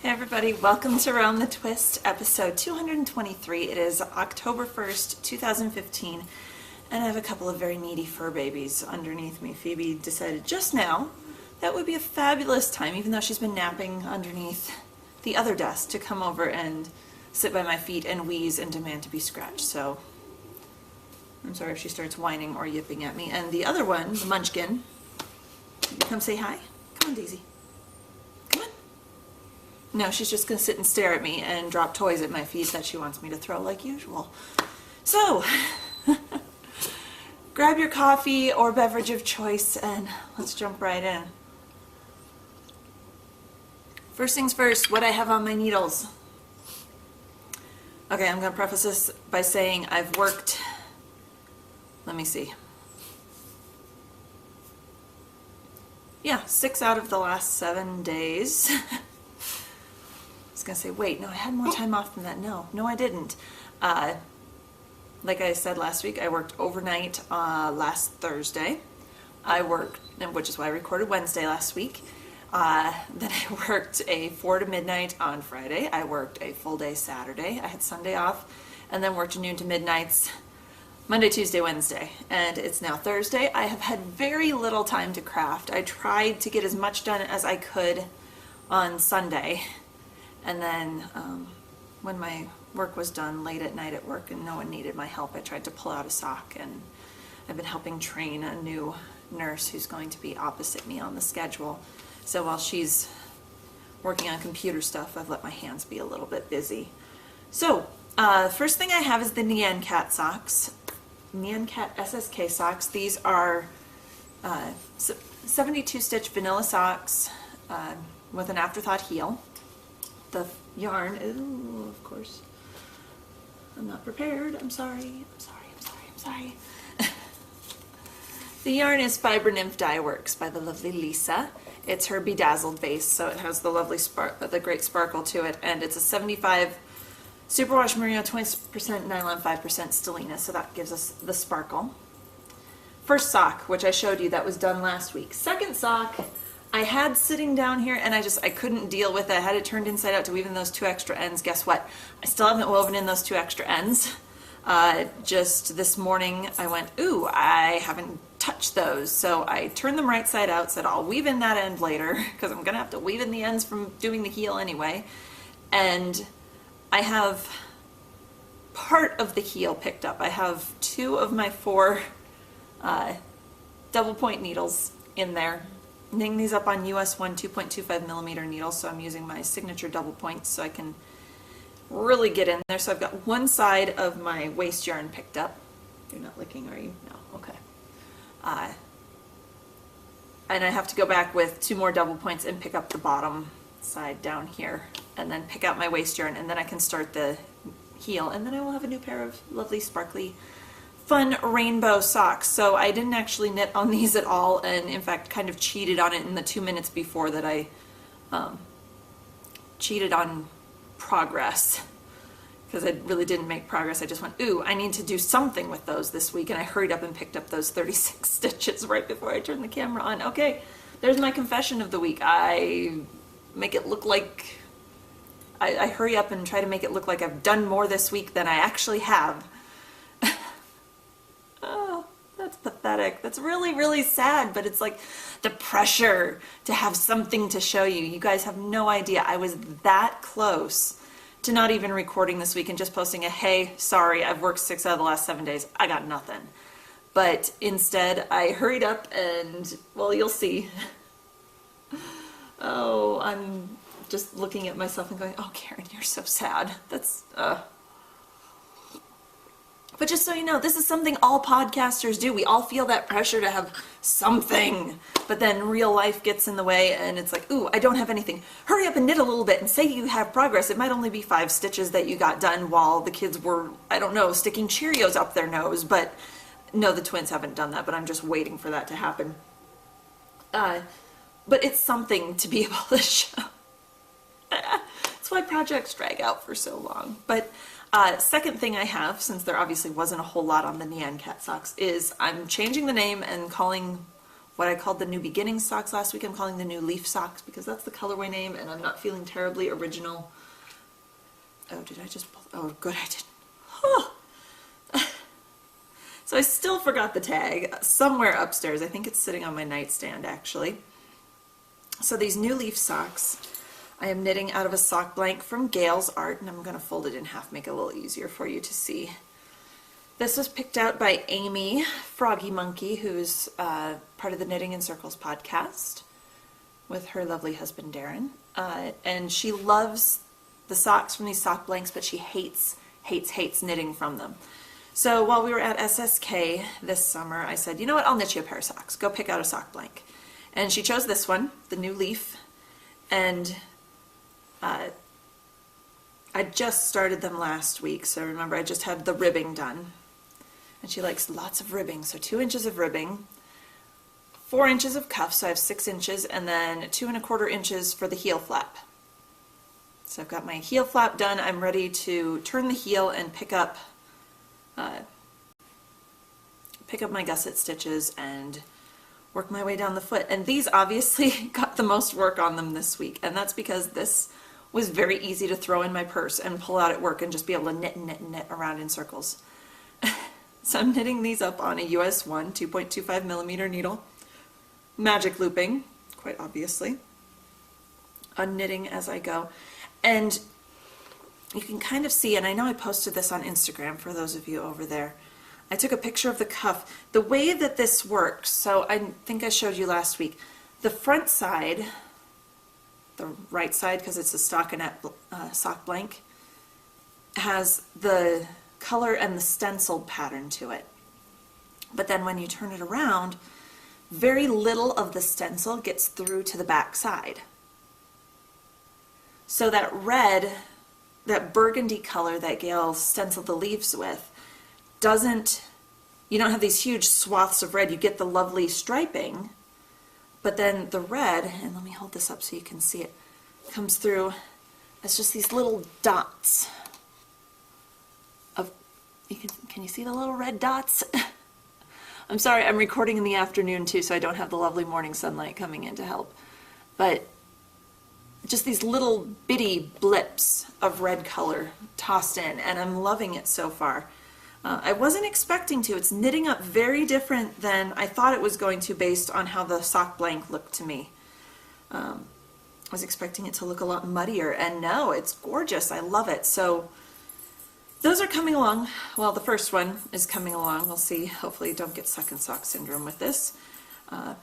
Hey everybody, welcome to Around the Twist, episode 223. It is October 1st, 2015, and I have a couple of very needy fur babies underneath me. Phoebe decided just now that would be a fabulous time, even though she's been napping underneath the other desk, to come over and sit by my feet and wheeze and demand to be scratched. So I'm sorry if she starts whining or yipping at me. And the other one, the munchkin, you come say hi? Come on, Daisy. Come on. No, she's just going to sit and stare at me and drop toys at my feet that she wants me to throw like usual. So, grab your coffee or beverage of choice and let's jump right in. First things first, what I have on my needles. Okay, I'm going to preface this by saying I've worked, let me see. Yeah, 6 out of the last 7 days. I was going to say, wait, no, I had more time off than that. No, I didn't. Like I said last week, I worked overnight last Thursday. I worked, which is why I recorded Wednesday last week. Then I worked a 4 to midnight on Friday. I worked a full day Saturday. I had Sunday off, and then worked noon to midnights Monday, Tuesday, Wednesday. And it's now Thursday. I have had very little time to craft. I tried to get as much done as I could on Sunday. And then when my work was done late at night at work and no one needed my help, I tried to pull out a sock, and I've been helping train a new nurse who's going to be opposite me on the schedule. So while she's working on computer stuff, I've let my hands be a little bit busy. So first thing I have is the Nyan Cat socks. Nyan Cat SSK socks. These are 72 stitch vanilla socks with an afterthought heel. The yarn, ooh, of course, I'm not prepared. I'm sorry. The yarn is Fiber Nymph Dye Works by the lovely Lisa. It's her bedazzled base, so it has the lovely the great sparkle to it, and it's a 75 superwash merino, 20% nylon, 5% stellina, so that gives us the sparkle. First sock, which I showed you, that was done last week. Second sock, I had sitting down here and I couldn't deal with it. I had it turned inside out to weave in those 2 extra ends. Guess what? I still haven't woven in those 2 extra ends. Just this morning I went, ooh, I haven't touched those. So I turned them right side out, said I'll weave in that end later because I'm going to have to weave in the ends from doing the heel anyway. And I have part of the heel picked up. I have 2 of my 4 double point needles in there. Knitting these up on US 1 2.25 millimeter needles, so I'm using my signature double points so I can really get in there. So I've got one side of my waist yarn picked up. You're not licking, are you? No, okay. And I have to go back with 2 more double points and pick up the bottom side down here, and then pick out my waist yarn, and then I can start the heel, and then I will have a new pair of lovely sparkly fun rainbow socks. So I didn't actually knit on these at all, and in fact kind of cheated on it in the 2 minutes before that. I cheated on progress because I really didn't make progress. I just went, ooh, I need to do something with those this week, and I hurried up and picked up those 36 stitches right before I turned the camera on. Okay, there's my confession of the week. I make it look like I hurry up and try to make it look like I've done more this week than I actually have. Oh, that's pathetic. That's really, really sad, but it's like the pressure to have something to show you. You guys have no idea. I was that close to not even recording this week and just posting a, hey, sorry, I've worked 6 out of the last 7 days. I got nothing. But instead, I hurried up and, well, you'll see. Oh, I'm just looking at myself and going, oh, Karen, you're so sad. That's, But just so you know, this is something all podcasters do. We all feel that pressure to have something, but then real life gets in the way and it's like, ooh, I don't have anything. Hurry up and knit a little bit and say you have progress. It might only be 5 stitches that you got done while the kids were, I don't know, sticking Cheerios up their nose, but no, the twins haven't done that, but I'm just waiting for that to happen. But it's something to be able to show. That's why projects drag out for so long. But second thing I have, since there obviously wasn't a whole lot on the Nyan Cat socks, is I'm changing the name and calling what I called the New Beginning socks last week. I'm calling the New Leaf socks because that's the colorway name, and I'm not feeling terribly original. Oh, did I just pull? Oh, good, I didn't. Oh. So I still forgot the tag somewhere upstairs. I think it's sitting on my nightstand, actually. So these New Leaf socks, I am knitting out of a sock blank from Gail's Art, and I'm going to fold it in half, make it a little easier for you to see. This was picked out by Amy Froggy Monkey, who's part of the Knitting in Circles podcast with her lovely husband Darren. And she loves the socks from these sock blanks, but she hates knitting from them. So while we were at SSK this summer, I said, you know what, I'll knit you a pair of socks. Go pick out a sock blank. And she chose this one, the New Leaf, and I just started them last week. So remember, I just had the ribbing done. And she likes lots of ribbing, so 2 inches of ribbing, 4 inches of cuff, so I have 6 inches, and then 2 1/4 inches for the heel flap. So I've got my heel flap done. I'm ready to turn the heel and pick up my gusset stitches and work my way down the foot. And these obviously got the most work on them this week, and that's because this was very easy to throw in my purse and pull out at work and just be able to knit and knit and knit around in circles. So I'm knitting these up on a US 1 2.25 millimeter needle, magic looping, quite obviously, unknitting as I go. And you can kind of see, and I know I posted this on Instagram for those of you over there, I took a picture of the cuff. The way that this works, so I think I showed you last week, the front side, the right side, because it's a stockinette sock blank, has the color and the stenciled pattern to it. But then when you turn it around, very little of the stencil gets through to the back side. So that red, that burgundy color that Gail stenciled the leaves with, you don't have these huge swaths of red. You get the lovely striping, but then the red, and let me hold this up so you can see it, comes through as just these little dots. Can you see the little red dots? I'm sorry, I'm recording in the afternoon too, so I don't have the lovely morning sunlight coming in to help. But just these little bitty blips of red color tossed in, and I'm loving it so far. I wasn't expecting to. It's knitting up very different than I thought it was going to based on how the sock blank looked to me. I was expecting it to look a lot muddier, and no, it's gorgeous. I love it. So those are coming along. Well, the first one is coming along. We'll see. Hopefully don't get suck and sock syndrome with this. And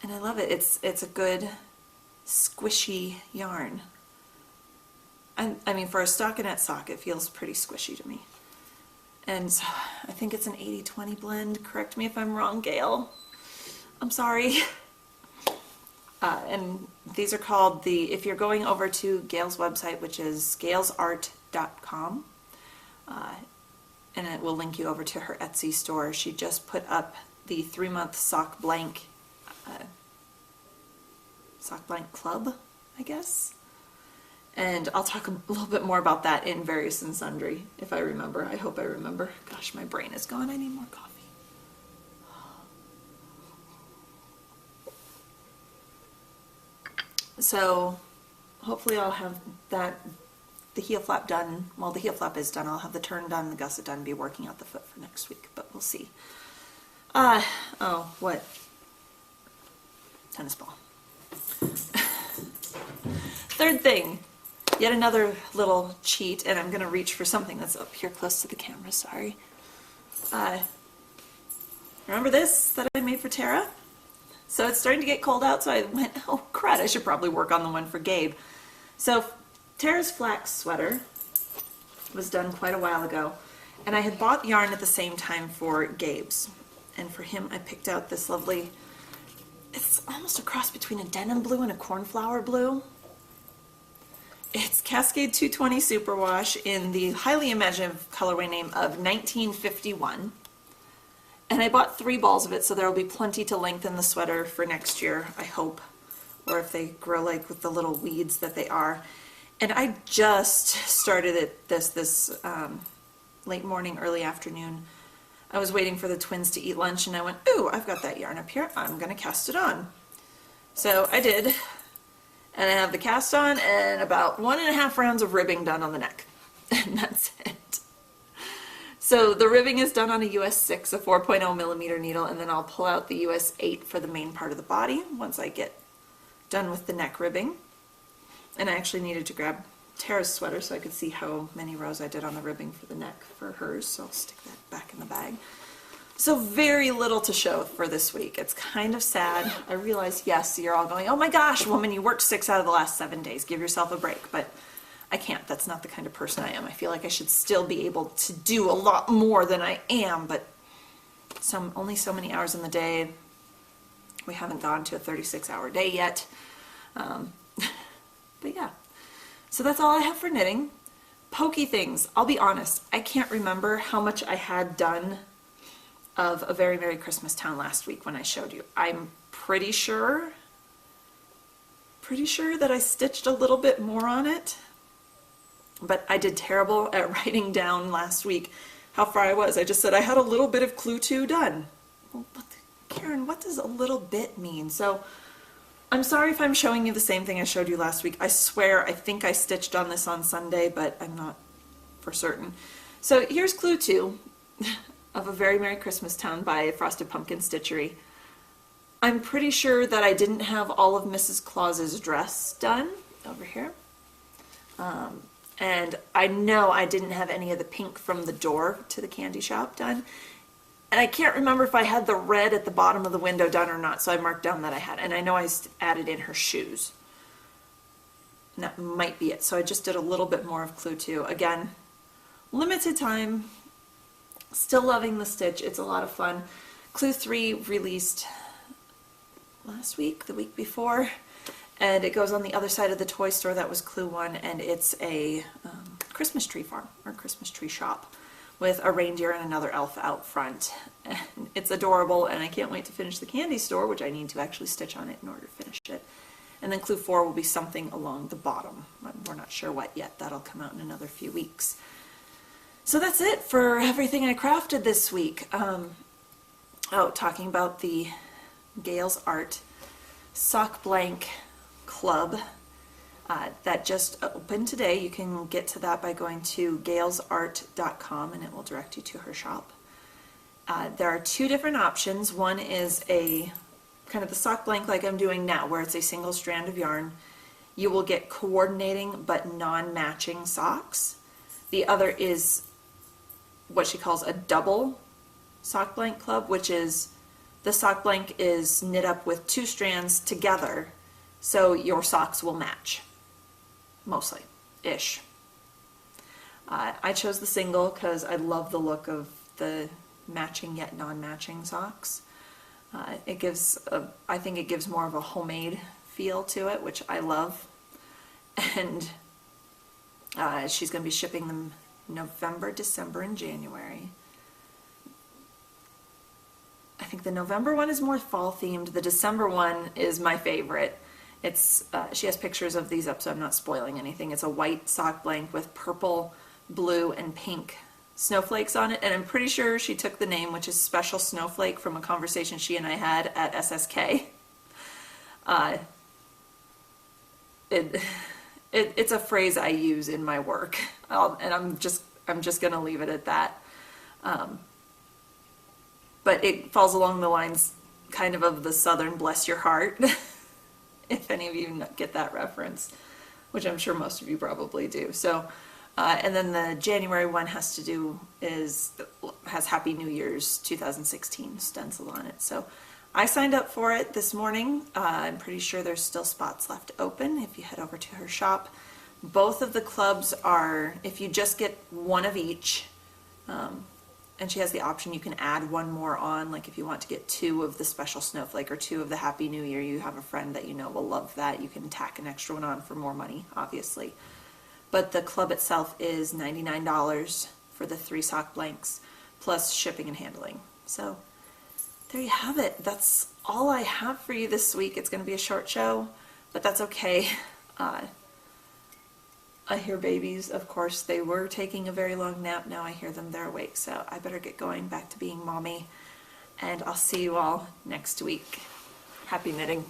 I love it. It's a good squishy yarn. I mean, for a stockinette sock, it feels pretty squishy to me. And so I think it's an 80-20 blend. Correct me if I'm wrong, Gail. I'm sorry. And these are called if you're going over to Gail's website, which is gailsart.com, and it will link you over to her Etsy store. She just put up the 3-month sock blank club, I guess. And I'll talk a little bit more about that in Various and Sundry, if I remember. I hope I remember. Gosh, my brain is gone. I need more coffee. So hopefully I'll have the heel flap done. Well, the heel flap is done. I'll have the turn done, the gusset done, be working out the foot for next week, but we'll see. Oh, what? Tennis ball. Third thing, yet another little cheat, and I'm going to reach for something that's up here close to the camera, sorry. Remember this that I made for Tara? So it's starting to get cold out, so I went, oh crud, I should probably work on the one for Gabe. So Tara's flax sweater was done quite a while ago, and I had bought yarn at the same time for Gabe's. And for him, I picked out this lovely, it's almost a cross between a denim blue and a cornflower blue. It's Cascade 220 Superwash in the highly imaginative colorway name of 1951. And I bought 3 balls of it, so there will be plenty to lengthen the sweater for next year, I hope. Or if they grow like with the little weeds that they are. And I just started this late morning, early afternoon. I was waiting for the twins to eat lunch and I went, ooh, I've got that yarn up here. I'm going to cast it on. So I did. And I have the cast on and about 1.5 rounds of ribbing done on the neck. And that's it. So the ribbing is done on a US 6, a 4.0 millimeter needle, and then I'll pull out the US 8 for the main part of the body once I get done with the neck ribbing. And I actually needed to grab Tara's sweater so I could see how many rows I did on the ribbing for the neck for hers, so I'll stick that back in the bag. So very little to show for this week. It's kind of sad. I realize, yes, you're all going, oh my gosh, woman, you worked 6 out of the last 7 days. Give yourself a break. But I can't. That's not the kind of person I am. I feel like I should still be able to do a lot more than I am, but only so many hours in the day. We haven't gone to a 36-hour day yet. But yeah. So that's all I have for knitting. Pokey things. I'll be honest. I can't remember how much I had done of A Very Merry Christmas Town last week when I showed you. I'm pretty sure that I stitched a little bit more on it. But I did terrible at writing down last week how far I was. I just said I had a little bit of Clue 2 done. Well, Karen, what does a little bit mean? So I'm sorry if I'm showing you the same thing I showed you last week. I swear I think I stitched on this on Sunday, but I'm not for certain. So here's Clue 2 of A Very Merry Christmas Town by Frosted Pumpkin Stitchery. I'm pretty sure that I didn't have all of Mrs. Claus's dress done over here. And I know I didn't have any of the pink from the door to the candy shop done. And I can't remember if I had the red at the bottom of the window done or not, so I marked down that I had. And I know I added in her shoes. And that might be it. So I just did a little bit more of Clue 2. Again, limited time. Still loving the stitch. It's a lot of fun. Clue 3 released last week, the week before. And it goes on the other side of the toy store. That was Clue 1, and it's a Christmas tree farm, or Christmas tree shop, with a reindeer and another elf out front. And it's adorable, and I can't wait to finish the candy store, which I need to actually stitch on it in order to finish it. And then Clue 4 will be something along the bottom. We're not sure what yet. That'll come out in another few weeks. So that's it for everything I crafted this week. Talking about the Gail's Art Sock Blank Club that just opened today. You can get to that by going to gailsart.com and it will direct you to her shop. There are 2 different options. One is a kind of the sock blank like I'm doing now, where it's a single strand of yarn. You will get coordinating but non-matching socks. The other is what she calls a double sock blank club, which is the sock blank is knit up with 2 strands together, so your socks will match, mostly, ish. I chose the single because I love the look of the matching yet non-matching socks. It gives, I think it gives more of a homemade feel to it, which I love. And she's going to be shipping them November, December, and January. I think the November one is more fall themed. The December one is my favorite. It's she has pictures of these up, so I'm not spoiling anything. It's a white sock blank with purple, blue, and pink snowflakes on it, and I'm pretty sure she took the name, which is Special Snowflake, from a conversation she and I had at SSK. It's a phrase I use in my work, and I'm just gonna leave it at that. But it falls along the lines kind of the Southern bless your heart, if any of you get that reference, which I'm sure most of you probably do. So, and then the January one has Happy New Year's 2016 stencil on it. So I signed up for it this morning. I'm pretty sure there's still spots left open if you head over to her shop. Both of the clubs are, if you just get one of each, and she has the option you can add one more on, like if you want to get 2 of the Special Snowflake or 2 of the Happy New Year, you have a friend that you know will love that, you can tack an extra one on for more money, obviously. But the club itself is $99 for the 3 sock blanks, plus shipping and handling. So there you have it. That's all I have for you this week. It's going to be a short show, but that's okay. I hear babies, of course, they were taking a very long nap. Now I hear them, they're awake. So I better get going back to being mommy. And I'll see you all next week. Happy knitting.